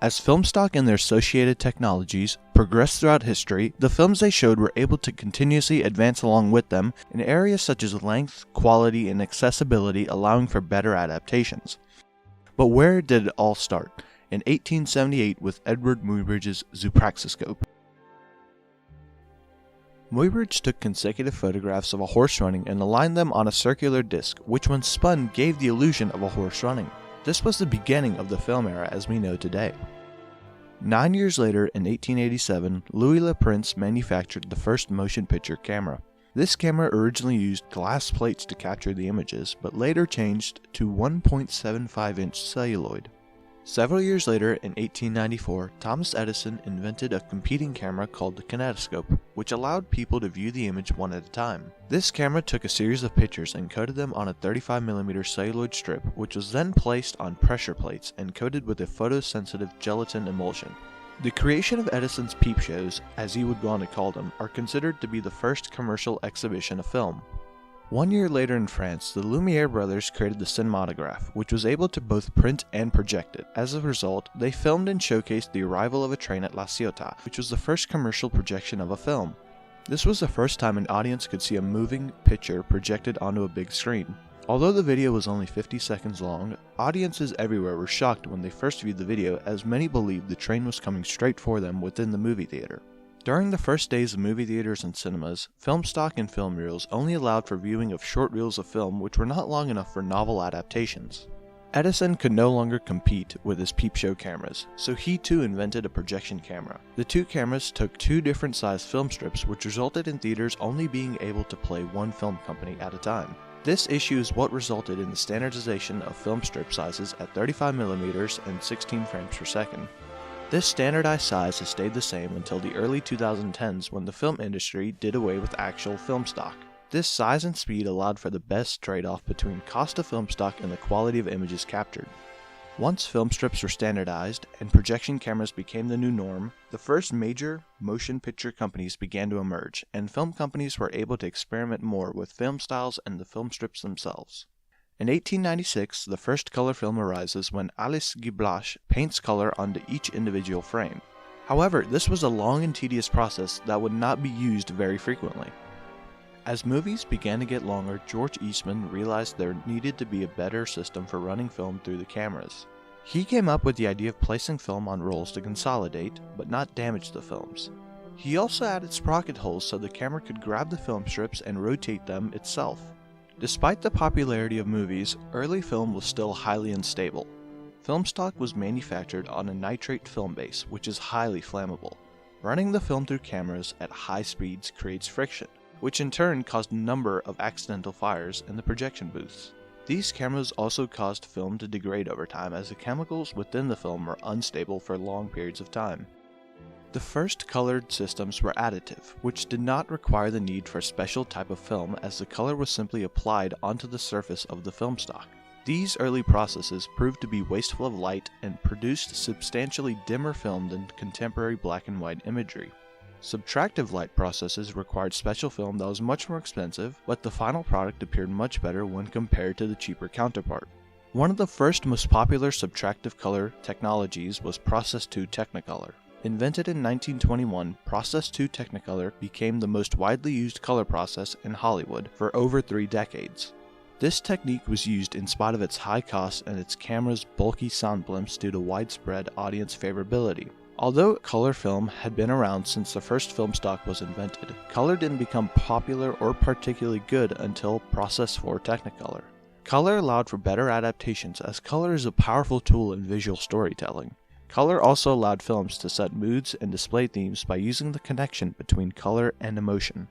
As film stock and their associated technologies progressed throughout history, the films they showed were able to continuously advance along with them in areas such as length, quality, and accessibility, allowing for better adaptations. But where did it all start? In 1878 with Edward Muybridge's Zoopraxiscope. Muybridge took consecutive photographs of a horse running and aligned them on a circular disc, which when spun gave the illusion of a horse running. This was the beginning of the film era as we know today. 9 years later, in 1887, Louis Le Prince manufactured the first motion picture camera. This camera originally used glass plates to capture the images, but later changed to 1.75-inch celluloid. Several years later, in 1894, Thomas Edison invented a competing camera called the kinetoscope, which allowed people to view the image one at a time. This camera took a series of pictures and coated them on a 35mm celluloid strip, which was then placed on pressure plates and coated with a photosensitive gelatin emulsion. The creation of Edison's peep shows, as he would go on to call them, are considered to be the first commercial exhibition of film. 1 year later in France, the Lumiere brothers created the cinematograph, which was able to both print and project it. As a result, they filmed and showcased the arrival of a train at La Ciotat, which was the first commercial projection of a film. This was the first time an audience could see a moving picture projected onto a big screen. Although the video was only 50 seconds long, audiences everywhere were shocked when they first viewed the video, as many believed the train was coming straight for them within the movie theater. During the first days of movie theaters and cinemas, film stock and film reels only allowed for viewing of short reels of film which were not long enough for novel adaptations. Edison could no longer compete with his peep show cameras, so he too invented a projection camera. The two cameras took two different sized film strips, which resulted in theaters only being able to play one film company at a time. This issue is what resulted in the standardization of film strip sizes at 35mm and 16 frames per second. This standardized size has stayed the same until the early 2010s when the film industry did away with actual film stock. This size and speed allowed for the best trade-off between cost of film stock and the quality of images captured. Once film strips were standardized and projection cameras became the new norm, the first major motion picture companies began to emerge, and film companies were able to experiment more with film styles and the film strips themselves. In 1896, the first color film arises when Alice Guy Blache paints color onto each individual frame. However, this was a long and tedious process that would not be used very frequently. As movies began to get longer, George Eastman realized there needed to be a better system for running film through the cameras. He came up with the idea of placing film on rolls to consolidate, but not damage the films. He also added sprocket holes so the camera could grab the film strips and rotate them itself. Despite the popularity of movies, early film was still highly unstable. Film stock was manufactured on a nitrate film base, which is highly flammable. Running the film through cameras at high speeds creates friction, which in turn caused a number of accidental fires in the projection booths. These cameras also caused film to degrade over time as the chemicals within the film were unstable for long periods of time. The first colored systems were additive, which did not require the need for a special type of film as the color was simply applied onto the surface of the film stock. These early processes proved to be wasteful of light and produced substantially dimmer film than contemporary black and white imagery. Subtractive light processes required special film that was much more expensive, but the final product appeared much better when compared to the cheaper counterpart. One of the first most popular subtractive color technologies was Process 2 Technicolor. Invented in 1921, Process 2 Technicolor became the most widely used color process in Hollywood for over 3 decades. This technique was used in spite of its high cost and its camera's bulky sound blimps due to widespread audience favorability. Although color film had been around since the first film stock was invented, color didn't become popular or particularly good until Process 4 Technicolor. Color allowed for better adaptations as color is a powerful tool in visual storytelling. Color also allowed films to set moods and display themes by using the connection between color and emotion.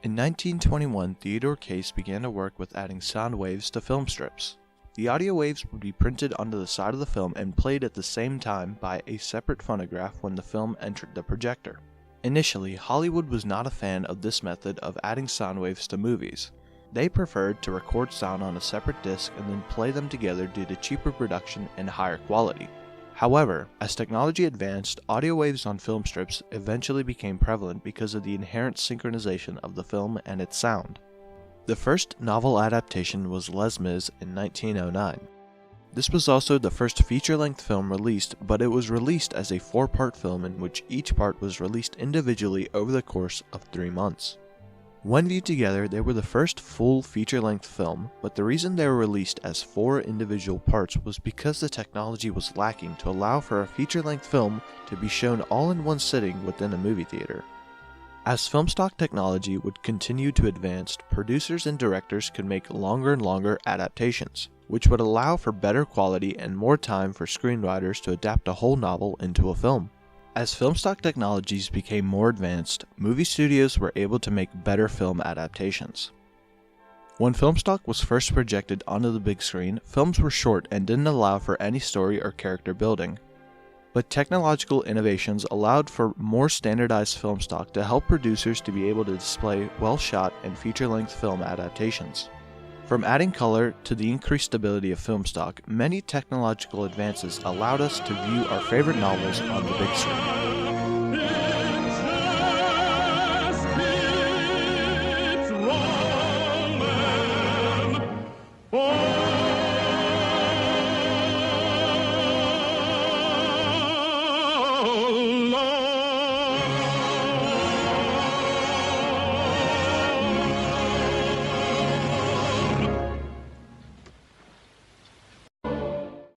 In 1921, Theodore Case began to work with adding sound waves to film strips. The audio waves would be printed onto the side of the film and played at the same time by a separate phonograph when the film entered the projector. Initially, Hollywood was not a fan of this method of adding sound waves to movies. They preferred to record sound on a separate disc and then play them together due to cheaper production and higher quality. However, as technology advanced, audio waves on film strips eventually became prevalent because of the inherent synchronization of the film and its sound. The first novel adaptation was Les Mis in 1909. This was also the first feature-length film released, but it was released as a 4-part film in which each part was released individually over the course of 3 months. When viewed together, they were the first full feature-length film, but the reason they were released as 4 individual parts was because the technology was lacking to allow for a feature-length film to be shown all in one sitting within a movie theater. As film stock technology would continue to advance, producers and directors could make longer and longer adaptations, which would allow for better quality and more time for screenwriters to adapt a whole novel into a film. As film stock technologies became more advanced, movie studios were able to make better film adaptations. When film stock was first projected onto the big screen, films were short and didn't allow for any story or character building. But technological innovations allowed for more standardized film stock to help producers to be able to display well-shot and feature-length film adaptations. From adding color to the increased stability of film stock, many technological advances allowed us to view our favorite novels on the big screen.